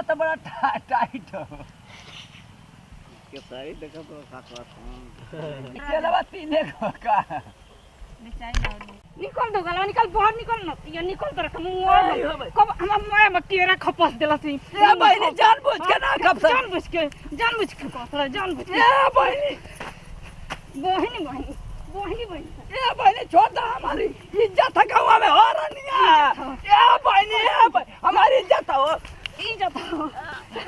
तो बड़ा टाइट हो के साइड देखो तो काटवा चलवा तीने का निकल दो गला निकल बाहर निकल न ये निकल तर कब हम मोए में केरा खपस देला थी ए बहनी जानबूझ के ना खपस जानबूझ के पसरा जानबूझ के ए बहनी ए बहनी छोड़ दो हमारी इज्जत है गांव में हो रनिया ए बहनी हमारी इज्जत हो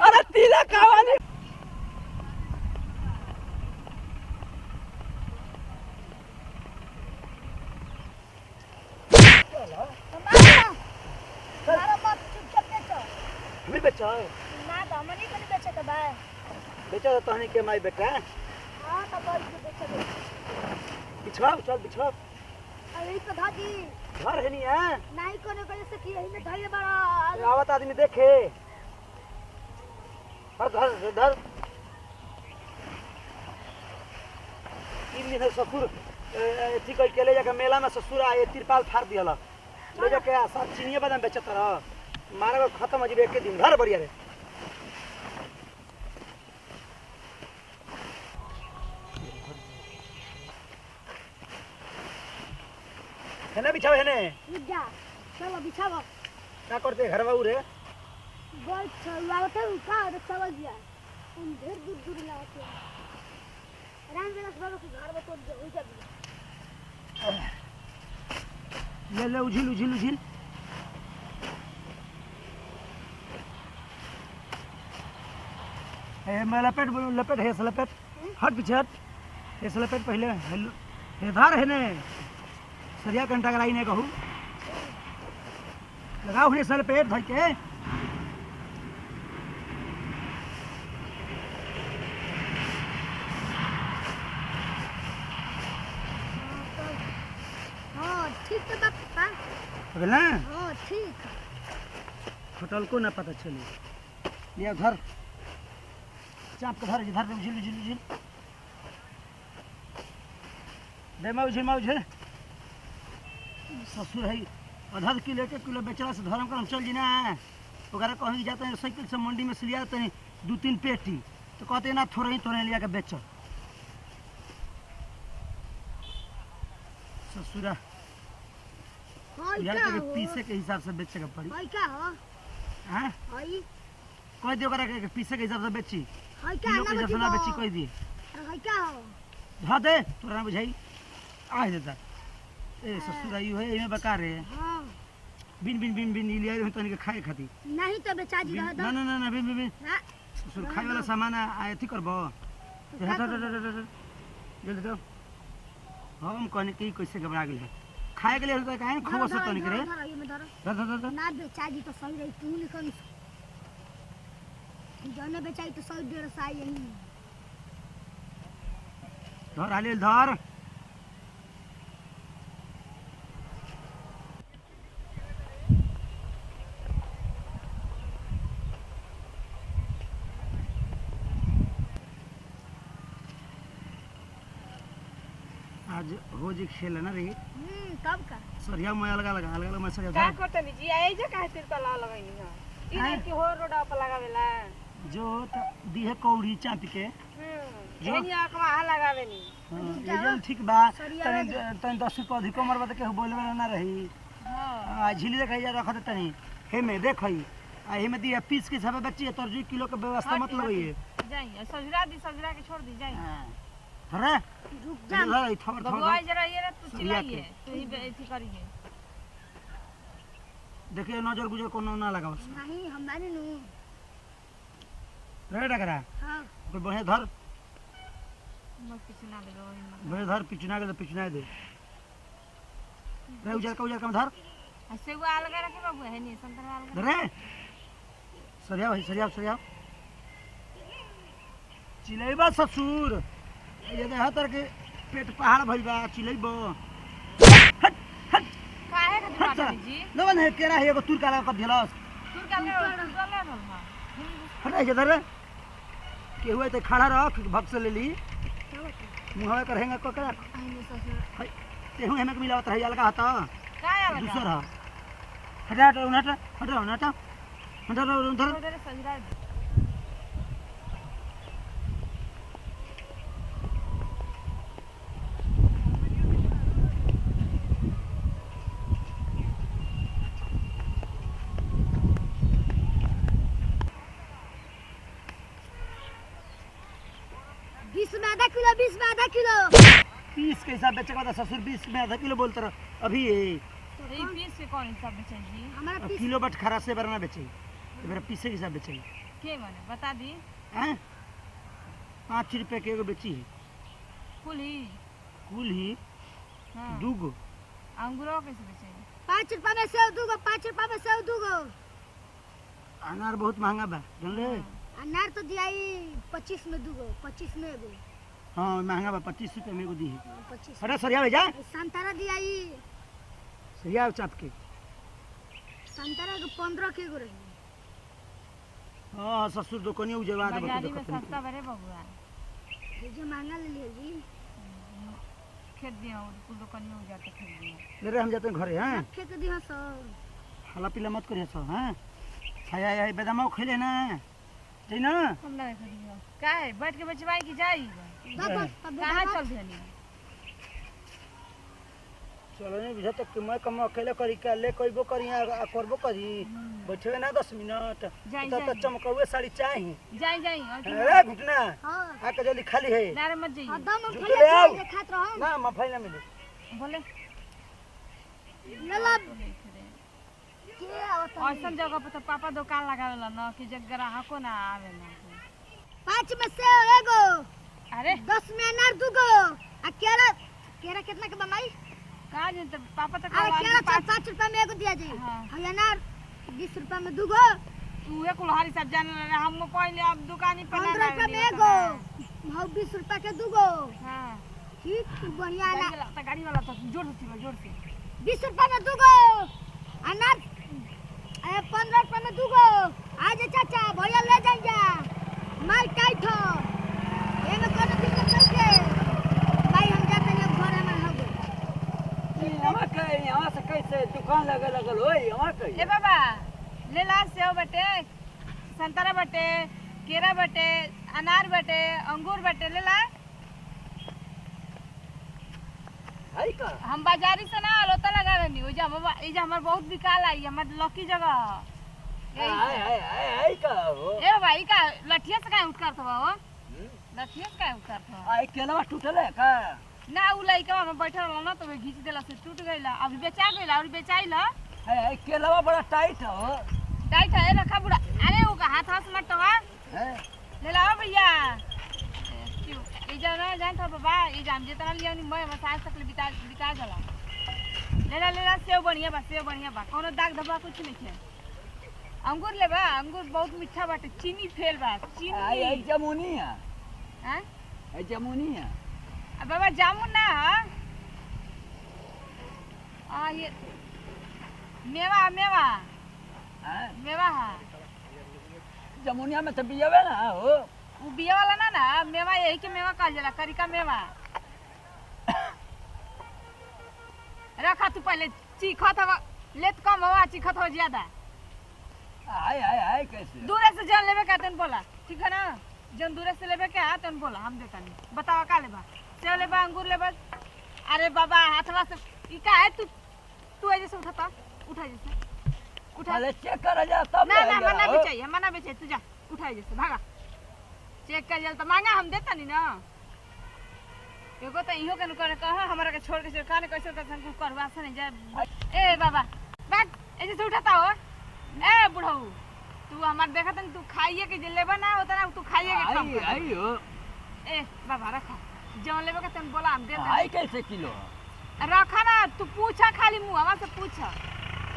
अरे तीला कावानी नहीं बेचा ना तो हमनी के नहीं बेचे के बा बेचा तो तहनी के माई बेटा हां तो बोल के बेचे दे बिछाओ चल बिछाओ अरे तो धादी घर है नहीं है नहीं कोने को से की है धइले बड़ा आवत आदमी देखे धर धर 3 दिन ससुर ठीक है ले जाके मेला में ससुर आए तिरपाल फाड़ दिया ले जाके सब चीनिए बादाम बेचत रह मारे को खत्म हो एक दिन घर बढ़िया रे है ना बिछाओ है ने जा चलो बिछाओ क्या करते घर बाबू रे बोल चलाते उठा और चल गया उन ढेर दूर लाते राम विलास बाबू के घर में तो हो जा ले उझिल ए मैं लपेट है लपेट हट पीछे हट ऐसे लपेट पहले हे धार है ने सरिया घंटा कराई ने कहूँ लगाओ ने सल पेट धर के हां ठीक है पापा अगला हां ठीक होटल को ना पता चले ये घर चाप के धर उझिल दे उझिल ससुर है आधा किलो 1 किलो बेचला से धर्म कर हम चल जी ना ओकरा कहीं जाते हैं साइकिल से मंडी में से लिया तो 2-3 पेटी तो कहते ना थोड़े लिया के बेच ससुरा हां यार क्या के पीसे के हिसाब से बेचे का पड़ी हां क्या हो हां हां कह दियो ओकरा के पीसे के हिसाब से बेची हां क्या किलो के हिसाब से ना बेची कह दिए हां क्या हो धा दे तोरा ना बुझाई आ देता ए ससुरा यू है एमे बका रे हां बिन लिया रे तनी के खाए खाती नहीं तो बेचा जी रह दो ना बिन हां ससुर खाए वाला सामान आए थी करबो जल्दी तो हम कहने की कैसे घबरा गेल खाए के लिए तो काहे खबो से तनी करे धर ना बेचा जी तो सही रही तू लिखन जाने बेचाई तो 100-150 आई यही धर आले धर आज हो जी खेल ना रे तब का सरिया में अलग में सरिया का करते नी जी आई जे काहे तिरपाल लगाइनी हां ई कि हो रोड पर लगावेला जो दीहे कौड़ी चाप के जो यहाँ कमा लगावे नी एकदम ठीक बा तनी 10 रुपया अधिक मरबा त के बोलबे ना रही हां झिली देख जा रखत तनी हे में देखई आ हे में दिया पीस के सब बच्ची तरजू किलो के व्यवस्था मत लगाइए जाई सजरा के छोड़ दी जाई अरे रुक जा भगवान जरा ये रे तू चिल्लाइए तू ही बेइज्जती करिए देखिए नजर गुजर कोनो ना लगाओ नहीं हमारे नु रे डकरा हां कोई बढ़िया धर मत पिछना दे बड़े धर पिछना के पिछना दे रे उजर कम धर ऐसे वो आ लगा रखे बाबू है नहीं संतरा लगा रे सरिया भाई सरिया चिलैबा ससुर ये दे हतर के पेट पहाड़ भइल बा चिलैबो काहे के माता जी नवन है केरा है एगो तुर काला कर दिलस तुर का ले रहल हां हटा के धर के हुए त खड़ा रख भक्त से ले ली मुहवा करेंगे कोकरा हाय तेहू हमें के मिलावत रही अलगा हता काहे अलगा दूसरा हटा हटा हटा हटा हटा धर धर उधर सजरा दे। बीस में आधा किलो 20 के हिसाब बेचे का ससुर 20 में आधा किलो बोलते रहो अभी ये पीस के कौन हिसाब बेचे जी? हमारा अब पीस किलो बट खरा से बरना बेचे तो मेरा पीसे के हिसाब बेचे के माने बता दी। हैं 5 रुपए के एगो बेची है कुल ही कुल ही हां दूगो अंगूरों कैसे बेचे? 5 रुपया में सेव दूगो 5 रुपया में सेव दूगो। अनार बहुत महंगा बा जानले अनार तो दियाई 25 में दूगो 25 में एगो हाँ महंगा बा 25 रुपए में एगो दी है 25 अरे सरिया ले जा संतरा दियाई सरिया चाप के संतरा के 15 के एगो रही। हाँ ससुर दुकानी उजवा दे बाजारी में सस्ता बरे बबुआ ये जो महंगा ले लिया जी खेत दिया और कुल दुकान में जाते खेत दिया। ले रे हम जाते हैं घरे हैं रखे के दिया सब हला पीला मत करिए सब हैं छाया या बेदामा खेले ना जी ना हम ना खरीदियो का है बैठ के बचवाई की जाई कहां चल देनी? चलो नहीं बुझा तक कि मैं कम अकेले करी का ले कोईबो करी आ करबो करी बैठे ना 10 मिनट जाई, तो जाई। चमकौए साड़ी चाहिए जाई जाई और की अरे घुटना हां आके जल्दी खाली है नारे मत जाइए। दम जूते खेले ले आओ। खात रहो ना मफाई ना मिले बोले ले ला के आवत ऐसा जगह पे तो पापा दुकान लगावेला ना कि जग ग्राहको ना आवे ना। 5 में सेव एगो अरे 10 में अनार दूगो आ केरा केरा कितना के बमाई कहा जे तो पापा तो अरे केरा कहा 5 रुपया में एगो दिया जी हाँ। और अनार 20 रुपया में दूगो तू कुल्हाड़ी सब जाने रहे हम पहले अब दुकानी पे ना 15 रुपया में एगो भाव 20 रुपया के दूगो हां ठीक बढ़िया गाड़ी वाला तो जोर से 20 रुपया में दूगो अनार 15 रुपया में दूगो आज चाचा भैया ले जाइए माल टाइट हो एमे कोनो दिक्कत नहीं के भाई हम जाते हैं घर में हो गए यहाँ के यहाँ से कैसे दुकान लगल होई यहाँ के ए बाबा ले ला सेव बटे संतरा बटे केरा बटे अनार बटे अंगूर बटे ले ला। है का हम बाजारी से ना लोता लगा रहनी ओ जा बाबा ई जा हमर बहुत बिकाल आई हमर लकी जगह है का हो ए भाई का लठिया से काहे उठ करत बा हो लठिया से काहे उठ करत बा आई केलवा टूटले का ना उ लइका में बैठल रहल ना तो वे घींच देला से टूट गइला अभी बेचा गइला और बेचाइला है केलवा बड़ा टाइट हो टाइट है रखा बुढ़ा अरे उ का हाथ मत टवा है ले लाओ भैया क्यों ई जा ना जान था बाबा ई जाम जितना लिया नहीं मैं मसाज तक बिता जाला ले ला सेव बढ़िया बा कोनो दाग धब्बा कुछ नहीं है। अंगूर ले बा अंगूर बहुत मीठा बाटे चीनी फेल बा आई चीनी जमुनी है हैं आई जमुनी है अब बाबा जामुन ना आ ये मेवा हैं मेवा है जमुनिया में तो बियावे ना हो वो बिया वाला ना मेवा यही के मेवा कहल जाला करिका मेवा रखा तू पहले चीखत हवा लेत कम हवा चीखत हो ज्यादा आई कैसे दूर से जान लेबे का तन बोला ठीक है ना जन दूर से लेबे के आ तन बोला हम देता नहीं बतावा का लेबा सेव लेबा अंगूर लेबा अरे बाबा हाथवा से ई का है तू ऐसे से उठा जैसे उठा पहले चेक कर जा तब ना मना भी चाहिए मना भी चाहिए तू जा उठा जैसे भागा चेक कर जल तो मांगा हम देता नहीं ना एगो तो इहो के करे कहा हमरा के छोड़ के सरकार ने कैसे कर करवा से नहीं जा ए बाबा बैठ ऐसे से उठाता हो ए बुढ़ऊ तू हमार देखत तू खाइए के जे लेबा ना होता ना तू खाइए के कम कर। आई हो ए बाबा रखा जौन लेबे के तन बोला हम देता आई कैसे किलो रखा ना तू पूछा खाली मुंहवा से पूछा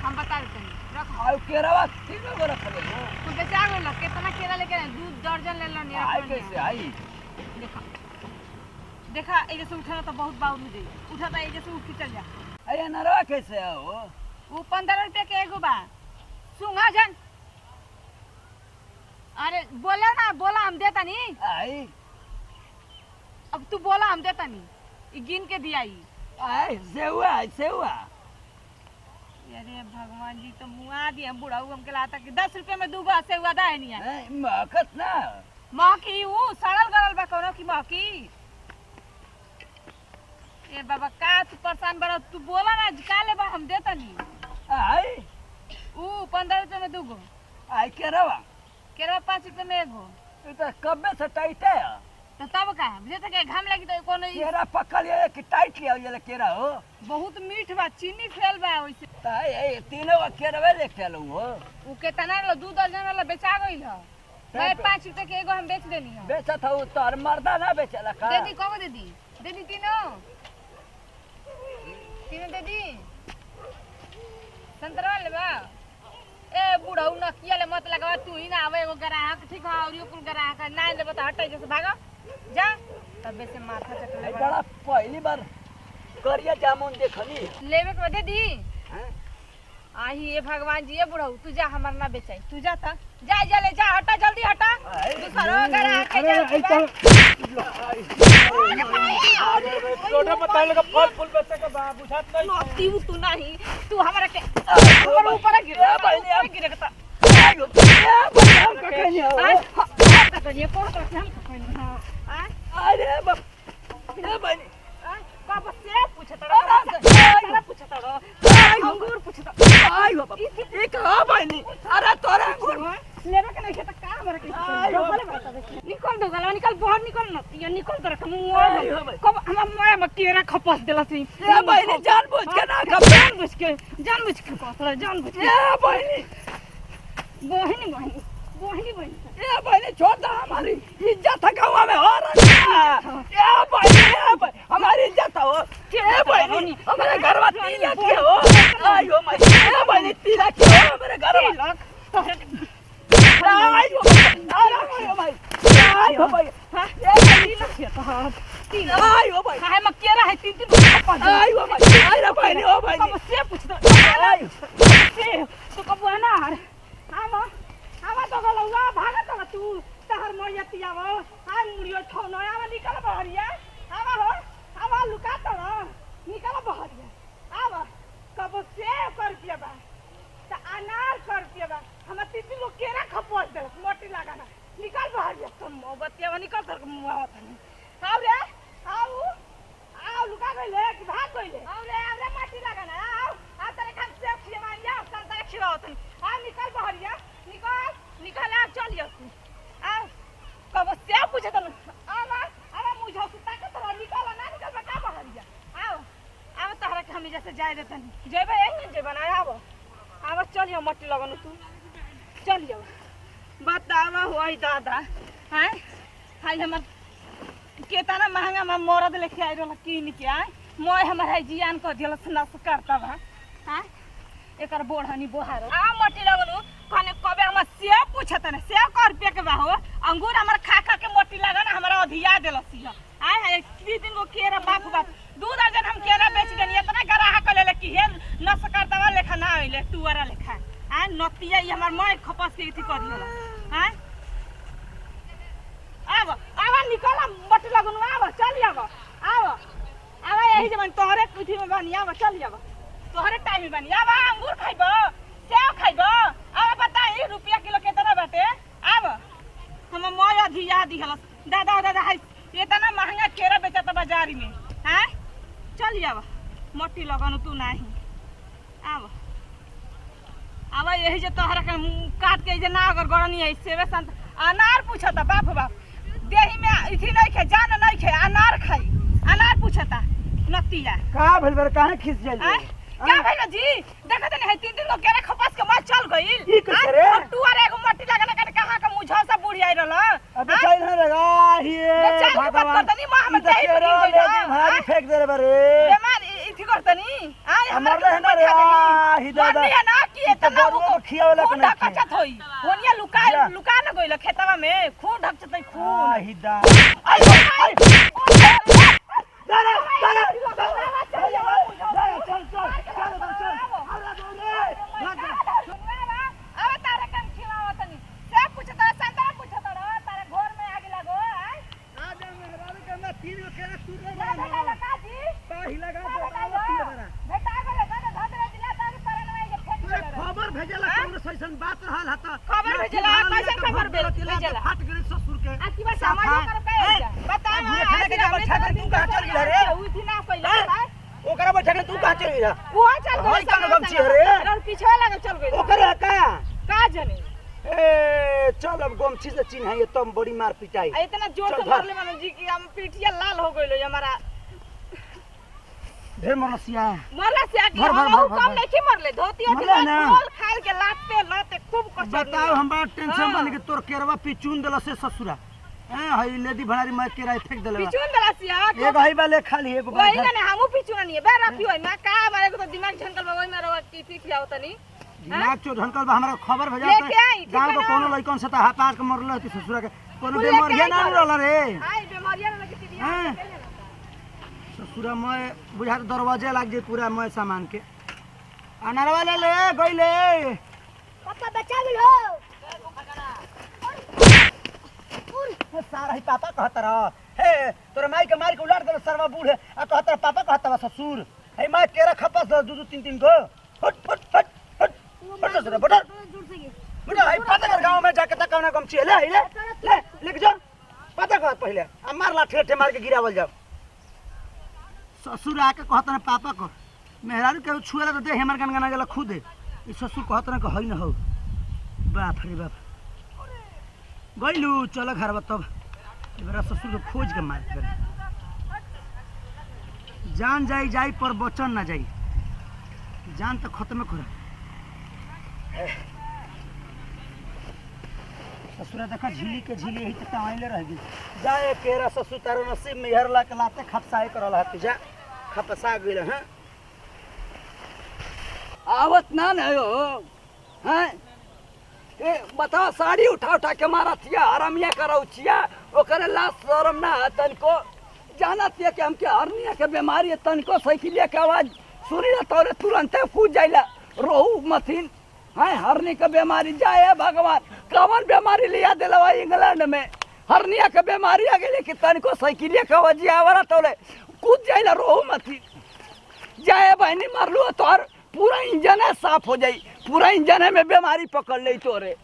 हम बता देते हैं रखा आई केरवा तीनों को रख ले तू बेचा गइल कितना केला लेके आए? 2 दर्जन ले लो नहीं आई कैसे आई देखा देखा ए जैसे उठा तो बहुत बाउल हो जाई उठा तो ए जैसे उठ के चल जा आई नरवा कैसे हो वो 15 रुपए के एगो बा सुंगा जन अरे बोला ना बोला हम देता नहीं आई अब तू बोला हम देता नहीं ई गिन के दिया ई आई सेवा अरे भगवान जी तो मुआ दिया बुढ़ा हमके लाता कि 10 रुपए में 2 गो से हुआ दा है नहीं मकत ना मौकी ऊ सड़ल गड़ल बा कोनो की मौकी। ए बाबा का तू परेशान बड़ा तू बोला ना का लेबा हम देता नहीं आई ऊ 15 रुपए में 2 गो आई केरवा केरवा 5 रुपए में 1 गो ये तो कब्बे से टाइट है तो तब का मुझे तो के घाम लगी तो कोनो केरा पकड़ ये कि टाइट लिया ये केरा हो बहुत मीठ बा चीनी फेल बा ओइसे ताई ये तीनों केरवे ले चलू हो ऊ के तना लो 2 दर्जन वाला बेचा गइल ह मैं 5 रुपए के 1 गो हम बेच देनी है बेचत हो तोर मर्दा ना बेचला का दे दी कब दे दी तीनों दे दी संतरा ले बा ए बुढ़ऊ न किया ले मत लगावा तू ही ना आवे एगो ग्राहक ठीक है और यो कुल ग्राहक ना ले बता हटाई जैसे भागा जा तबे से माथा चटले बड़ा पहली बार करिया जामुन देखनी लेवे के दे दी हैं आही ये भगवान जी ये बुढ़ऊ तू जा हमर ना बेचाई तू जा ता जा जा ले जा हटा जल्दी हटा दूसरा ग्राहक के जा छोटा बता लगा फल फूल बेचे के बा बुझात नहीं नोती तू नहीं तू हमरा के हमर ऊपर गिर बहनी अब गिरे का आयो हम का कहनी हो तो ये कौन तो हम कहनी हां अरे बाप ए बहनी बाबा से पूछता पूछता अंगूर पूछता आयो बाप ये का बहनी अरे तोरा अंगूर लेवे के नहीं खेता का हमरा के निकल दो गला निकल बाहर निकल न ये निकल तो रख मुंह कब हम मोया में केरा खपस देला सी ए बहनी जानबूझ के ना जानबूझ के कसला जानबूझ के ए बहनी बहनी ए बहनी छोड़ दो हमारी इज्जत है गाँव में हो रही है ए बहनी हमारी इज्जत हो ए बहनी हमारे घर में तिलक के हो आयो मैं ए बहनी तिलक के हो हमारे घर में आयो भाई आयो भाई आयो भाई काहे में केरा है 3 खपस आयो भाई आयो बहनी ओ बहनी कब से पूछता आयो से तो कब ना आवा तो गलौआ भागत हो तू तहर मोयतिया वो आ मुड़ियो ठोनो आवा निकल बहरिया आवा लुका तो निकल बहरिया आवा कब से कर दिया बा त अनार कर दिया बा हम 3 लोग केरा खपस दे मोटी लगाना निकल बहरिया तुम मोबतिया निकल तर मुआ तनी आओ रे आओ लुका गइले कि भाग गइले आओ रे माटी लगाना आओ आ तेरे खान से खिया जा संतरा खिलाओ तनी आ निकल बहरिया निकल आ चलियो आ कब से पूछे तन आवा मुझे सुता के तो निकल ना निकल का बहरिया आओ तहरा के हम जैसे जाय देतन जेबे यही जे बनाया आवा चलियो मट्टी लगन तू चलियो बतावा होई दादा हैं हाय हमर केतना महंगा में मरद लेके आई रहल कीन के आय मोय हमर है जियान को दिल नस करता बा हैं एकर बोढ़नी बोहार आ मट्टी लगनु कने कबे हम से पूछत न से कर रुपया के बा हो अंगूर हमर खा के मोटी लगा ना हमरा अधिया देलसी आय है 3 दिन को केरा बाप 2 दर्जन हम केरा बेच देनी इतना ग्राहक ले कि हे नस करता लेखा ना आइले तुअरा लेखा आ नतिया ई हमर मोय खपस के इथि कर दिला हैं आवा निकल मट्टी लगनु आवा चल आवा यही जमन तोहरे कुथी में बनी आवा चल तोहरे टाइम में बनी आवा अंगूर खाइबो सेव खाइबो आवा बताई रुपया किलो केतना बाटे आवा हम मोय अधिया दिहलस दादा है इतना महंगा केरा बेचत बाजारी में हैं चल आवा मट्टी लगनु तू नाही आवा यही जे तोहरा के काट के जे ना अगर गड़नी है सेवे संत अनार पूछता बाप देही में इथि नहीं खे जान नहीं खे अनार खाई अनार पूछता नतिया का भेल बर काहे खिस जाई क्या भइल जी देखत नहीं 3 दिन लोग केरा खपास के मार चल गइल ई कुछ रे तू अरे एगो मट्टी लगाना के कहां का मुझा सा बुढ़ी आई रहल अबे चल ना लगा ये भगवान तनी मां हम दे भारी फेंक दे रे बरे बेमार इथि करतनी आय हमर ले ना रे ही दादा नहीं ना कि इतना वो खियावला के नहीं कचत होई होनिया लुका न गइल खेतवा में खून ढकचतई खून ही दा चला फाट गेले ससुर के आ की बात समझ कर पे जा बता बुढ़े खाने के जब बैठा कर तू कहां चल गेला रे उ थी ना पहले ओकरा बैठा के तू कहां चल गेला वो चल हाय का गमछी रे और पीछे लगा चल गई ओकरा का जने ए चल अब गमछी से चिन्हाई तब बड़ी मार पिटाई इतना जोर से मारले मानो जी कि हम पीठिया लाल हो गइलो हमारा ढेर मरसिया मरला से आके भर, भर, हम भर, कम भर। नहीं मरले धोती होती मरला ना। खोल खाल के लाते लाते खूब कचर बताओ हम बड़ा टेंशन हाँ। बन के तोर केरवा पिचून देला से ससुरा हई लेडी भणारी मार के राय फेंक देला पिचुन दला से एक हई वाले खाली एक वही ना हमू पिचुन नहीं बे रखी होई ना का मारे को तो दिमाग झनकल बा वही में रवा की ठीक लिया होतनी दिमाग चो ढनकल बा हमरा खबर भेजा लेके आई, ठीक गांव है को ना? कोनो लइकन से त हाथ के मरल हती ससुरा के कोनो लेके बेमारिया आई ना घर। रहल रे आई बीमारियां लगी थी हाँ। ससुरा मैं बुझा दरवाजे लाग जे पूरा मैं सामान के अनारवा ले ले गइले पापा बचा गेलो सारा ही पापा कहत रह हे तोर माई के मार के उलाट दे सरवा बूढ़ आ कहत रह पापा कहत बा ससुर हे माई केरा खपस दू दू तीन तीन गो हट हट हट हट हट ससुर बटर दूर से गे बेटा आई पता कर गांव में जाके तक कौन गमछी है ले ले लेके जा पता कर पहले आ मार ला ठेठे मार के गिरावल जाओ ससुर आके कहत रह पापा को मेहरारू के छुएला तो दे हमर गनगना गेला खुद ई ससुर कहत रह हई न हो बाप रे बाप गइलू चल घर तब मेरा ससुर को खोज के मार कर जान जाई जाई पर बचन ना जाई जान तो खत्म कर ससुरा देखा झीली के झीली यही तक आइले रह गई जाए केरा ससुर तारो नसीब में हरला के लाते खपसाई करल हती जा खपसा गेल हैं आवत ना न हो हैं ए बता साड़ी उठा उठा के मारा थिया हरामिया करौ छिया ओकरे लाश शरम ना तनको जाना थिया कि हमके हरनिया के बीमारी है तनको साइकिलिया के आवाज सुनी ना तोरे तुरंत कूद जाइला रोहू मथिन हैं हरनी के बीमारी जाए भगवान कौन बीमारी लिया दिलवा इंग्लैंड में हरनिया के बीमारी आ गेली कि तनको साइकिलिया के आवाज आवरा तोरे कूद जाइला रोहू मथिन जाए बहनी मारलू तोर पूरा इंजन साफ हो जाई पूरा इंजन में बीमारी पकड़ ले तोरे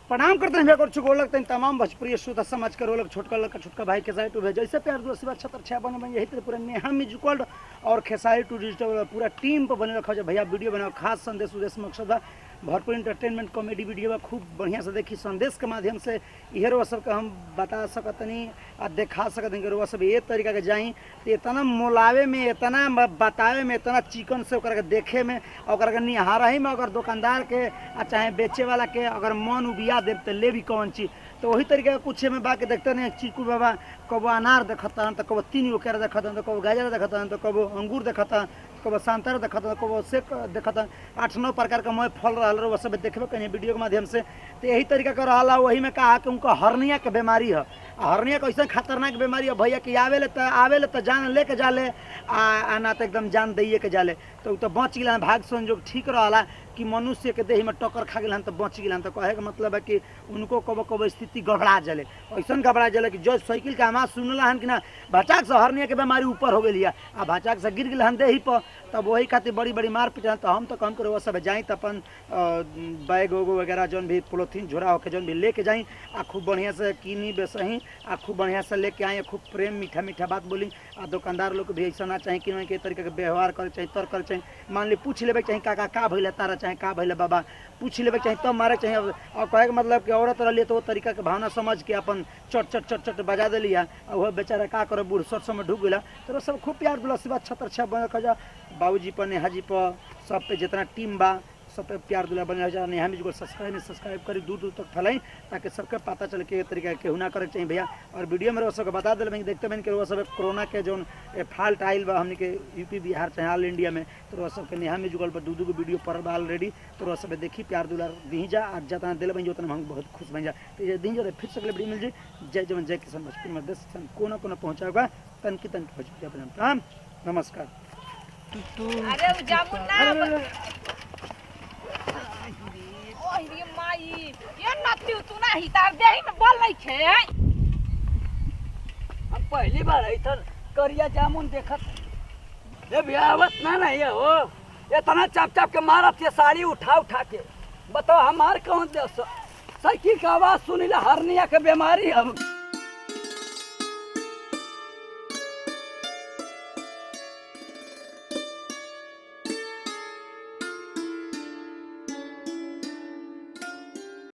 प्रणाम करते हैं कर चुको लगते हैं तमाम भोजपुरी श्रोता समाज के रोलक छोटका लड़का छोटका भाई खेसारी टू जैसे प्यार दोस्त बात छतर छः बने बन यही तरह पूरा नेहा म्यूजिकल और खेसारी टू डिजिटल पूरा टीम पर बने रखा भैया वीडियो बनाओ खास संदेश उद्देश्य मकसद बा भरपूर इंटरटेनमेंट कॉमेडी वीडियो बा खूब बढ़िया से देखी संदेश के माध्यम से इहे रोआ सबके हम बता सकतनी आ देखा सकतनी कि रोआ सब ये तरीका के जाई तो इतना मोलावे में इतना बतावे में इतना चिकन से ओकरा के देखे में ओकरा के निहारही में अगर दुकानदार के आ चाहे बेचे वाला के अगर मन उबिया दे तो ले भी कौन चीज तो वही तरीके का कुछ में बाकी देखते नहीं चीकू बाबा कबो अनार देखता तो कबो 3 गो केरा देखता तो कबो गाजर देखता तो कबो अंगूर देखता कबो संतरा देखता कबो सेब देखता 8-9 प्रकार का मैं फल रहा वो सब देखबे कहीं वीडियो के माध्यम से तो यही तरीका का रहा वही में कहा कि उनका हर्निया के बीमारी है हर्निया कैसे खतरनाक बीमारी है भैया कि आवेले तो जान लेके जाले आ ना तो एकदम जान दैए के जाले तो बच गया भाग संजोग ठीक रहा कि मनुष्य के देह में टक्कर खा गया तो बच गया तो कहे का मतलब है कि उनको कब कब स्थिति गड़बड़ा जले ऐसा गड़बड़ा जले कि जो साइकिल के आवाज सुनला हन कि ना भचाक से हर्निया के बीमारी ऊपर हो गई आ भचाक से गिर गए हन देही पर तब वही खातिर बड़ी बड़ी मार पीट तो हम तो कम करो वो सब जाई तो अपन बैग वोग वगैरह जौन भी पोलोथीन झोरा होके जौन भी लेके जाई आ खूब बढ़िया से कीनी बेसही आ खूब बढ़िया से लेके आई खूब प्रेम मीठा मीठा बात बोली आ दुकानदार लोग भी ऐसा ना चाहे कि के तरीके के व्यवहार करे चाहिए तर करे चाहिए मान ली पूछ लेवे चाहिए का भैले तारा चाहे का भैले बाबा पूछ लेवे चाहिए तब मारे चाहिए और कहे के मतलब कि औरत रही तो वो तरीका के भावना समझ के अपन चट चट चट चट बजा दिलिया और वह बेचारा का करे बूढ़ सर समय ढूक गया तो सब खूब प्यार दुलसी बात छतर छः बने खजा बाबूजी पर नेहा जी पर सब पे जितना टीम बा सब पे प्यार दुला बने जा नेहा म्यूजिकल सब्सक्राइब करी दूर दूर तक फैलाई ताकि सबके पता चले कि तरीका केहू ना करे चाहिए भैया और वीडियो में सबके बता दिल देखते बन के वो सब कोरोना के जो फाल्ट आयल बा हमने के यूपी बिहार चाहे ऑल इंडिया में तो वह सबके नेहा म्यूजिकल पर दू वीडियो पर बा ऑलरेडी तो वह सब देखी प्यार दुलार दी जा आज जितना दिल बन उतना हम बहुत खुश बन जा तो ये दी जा फिर सकले वीडियो मिल जाए जय जवन जय किसान भोजपुरी में देश कोना कोना पहुँचाएगा तन की भोजपुरी नमस्कार अरे उ जामुन ना ओही माई ये नती तू ना हितार देही में बोल नहीं खे हम पहली बार ऐठन करिया जामुन देखत ये बियावत ना ये हो इतना चाप चाप के मारत ये साड़ी उठा के बताओ हमार कौन देश साइकिल का आवाज सुनिला हर्निया के बीमारी हम